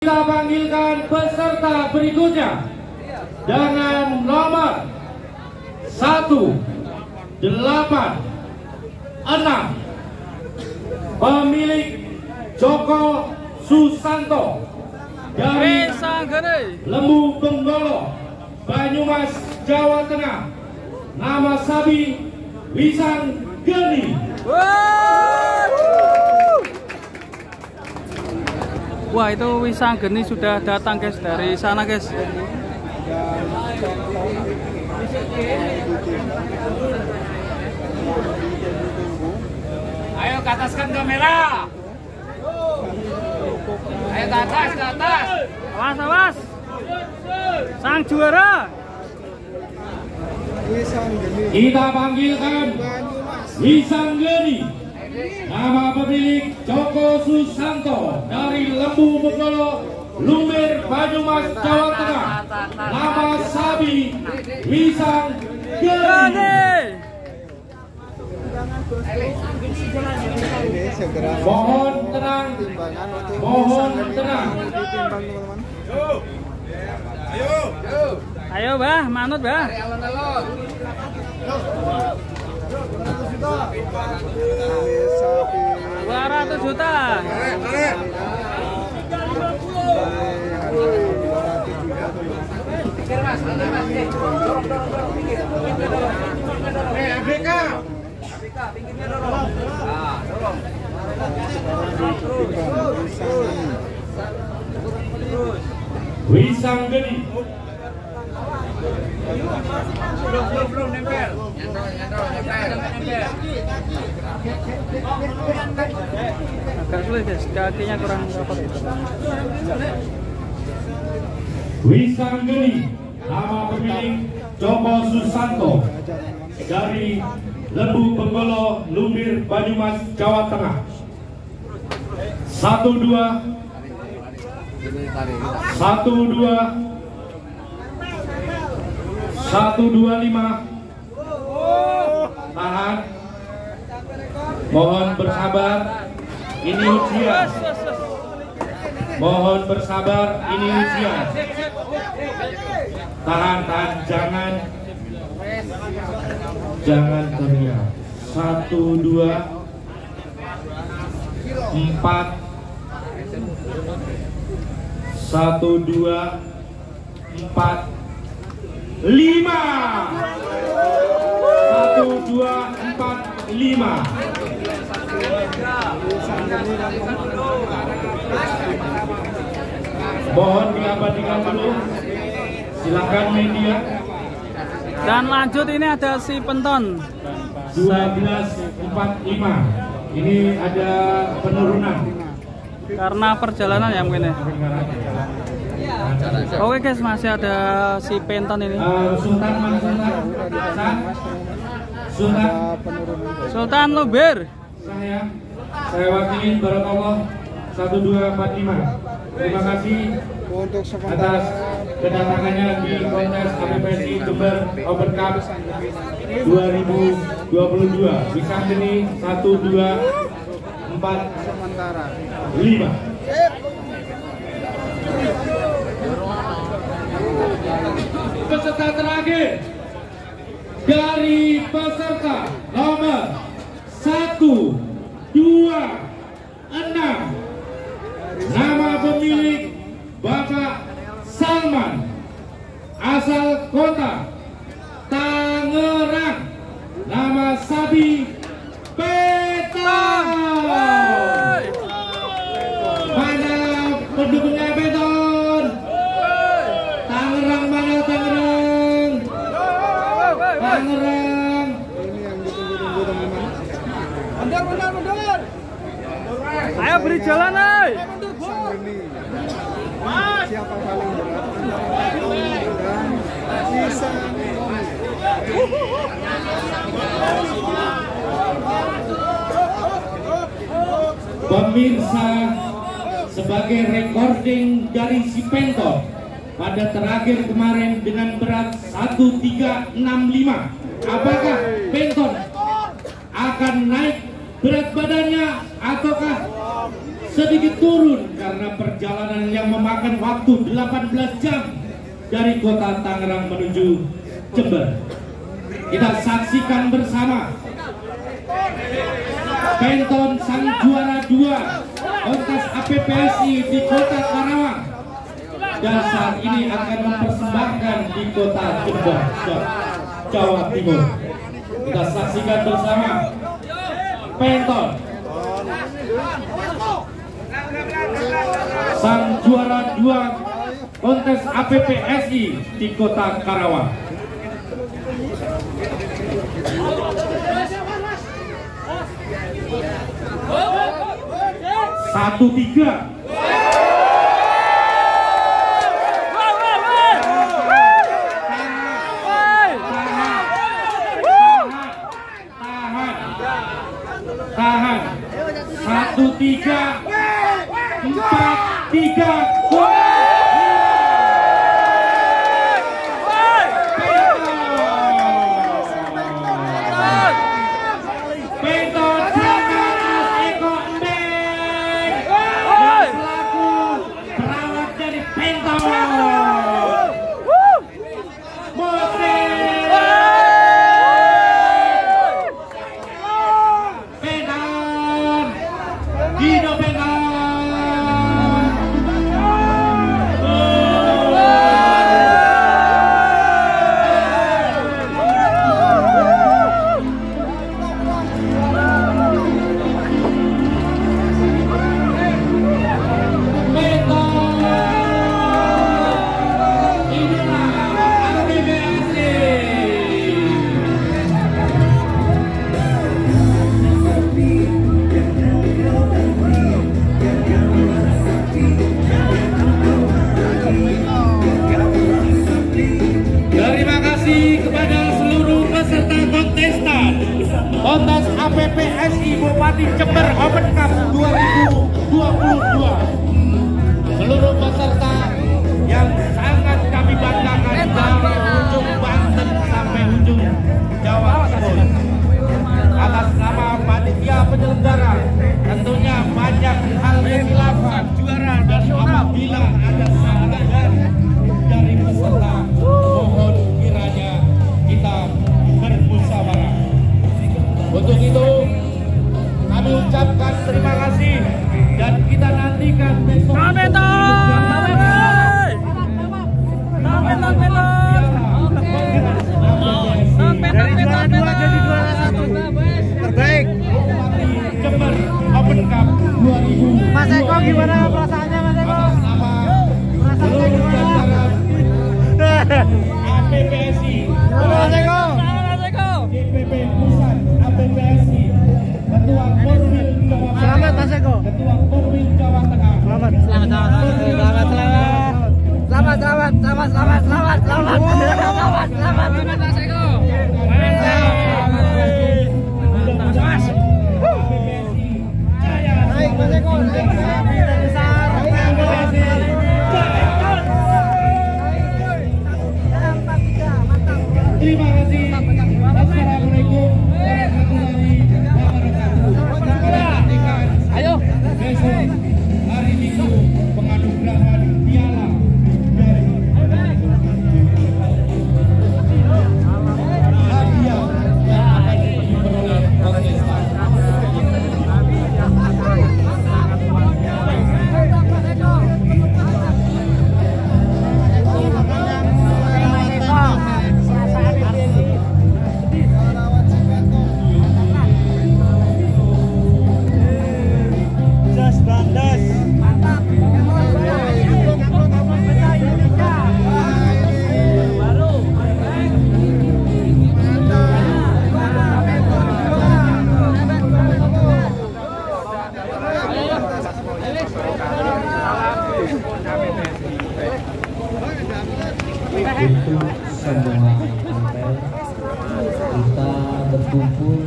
Kita panggilkan peserta berikutnya dengan nomor 186 pemilik Joko Susanto dari Lembu Benggolo, Banyumas, Jawa Tengah. Nama Sabi Wisang Geni. Wah, itu Wisang Geni sudah datang guys dari sana guys. Ayo ke ataskan kamera. Ayo ke atas, ke atas. Awas, awas. Sang juara. Kita panggilkan Wisang Geni, nama pemilik Joko Susanto dari Lembu Benggolo, Lumbir, Banyumas, Jawa Tengah. Nama Sabi Wisang Geni. Mohon tenang, mohon tenang. Ayo bah, manut bah. 200 juta. Pinggirnya dorong. Nah, dorong. Wisang Geni. Belum nempel. Nempel. Agak sulit guys, kakinya kurang rapat. Wisang Geni, nama pemilik Joko Susanto dari Lembu Benggolo, Lumbir, Banyumas, Jawa Tengah. 12 125. Tahan. Mohon bersabar. Ini ujian. Mohon bersabar. Ini ujian. Tahan, jangan teriak. 1, 2, 4. 1, 2, 4, 5. 1, 2, 4, 5. Mohon diabadikan dulu. Silakan media. Dan lanjut ini ada si penton 12.45. Ini ada penurunan karena perjalanan ya mungkin ya. Oke guys, masih ada si penton ini. Sultan mana Sultan Lumbir. Saya wakili Barakallah 1245. Terima kasih atas kedatangannya di kontes KPPSI Jember Open Cup 2022. Wisang Geni 1, 2, 4, 5. Peserta terakhir dari peserta nomor 1, 2, 6. Nama pemilik Bapak Salman, asal kota Tangerang. Nama Sabi Beton. Mana pendukungnya Beton? Tangerang mana Tangerang? Tangerang. Ini yang ditunggu-tunggu teman-teman. Mundur. Ayo beri jalan, oi. Siapa paling berat? Dan Wisang Geni. Pemirsa, sebagai recording dari si Penton pada terakhir kemarin dengan berat 1365, apakah Penton akan naik berat badannya ataukah sedikit turun karena perjalanan yang memakan waktu 18 jam dari kota Tangerang menuju Jember. Kita saksikan bersama Penton sang juara 2 kontes APPSI di kota Karawang, dan saat ini akan mempersembahkan di kota Jember, Jawa Timur. Kita saksikan bersama Penton sang juara 2 kontes APPSI di kota Karawang. Satu tiga. Tahan. 1-3 4-3 kontes APPSI Bupati Jember Open Cup 2022. Seluruh peserta yang sangat kami banggakan dari ujung Banten sampai ujung Jawa Timur. Atas nama panitia penyelenggara, tentunya banyak hal yang dilakukan juara, dan apabila ada kesalahan dari peserta, mohon kiranya kita bermusyawarah. Untuk itu kami ucapkan terima kasih dan kita nantikan besok. Dari juara 2 jadi juara 1 terbaik Jember Open Cup 2000. Mas Eko, gimana perasaannya Mas Eko? Perasaannya gimana? APPSI Mas Eko, DPP Pusat APPSI Ketua Korwil Jawa Tengah. selamat Mas Eko. Ketua Korwil Jawa Tengah. Selamat Mas Eko. Naik Mas Eko, naik besar. Terima kasih. Assalamualaikum warahmatullahi wabarakatuh. Ayo. Besok hari Minggu penganugerahan piala dari hadiah yang akan diperoleh kontestan. Untuk semua kita berkumpul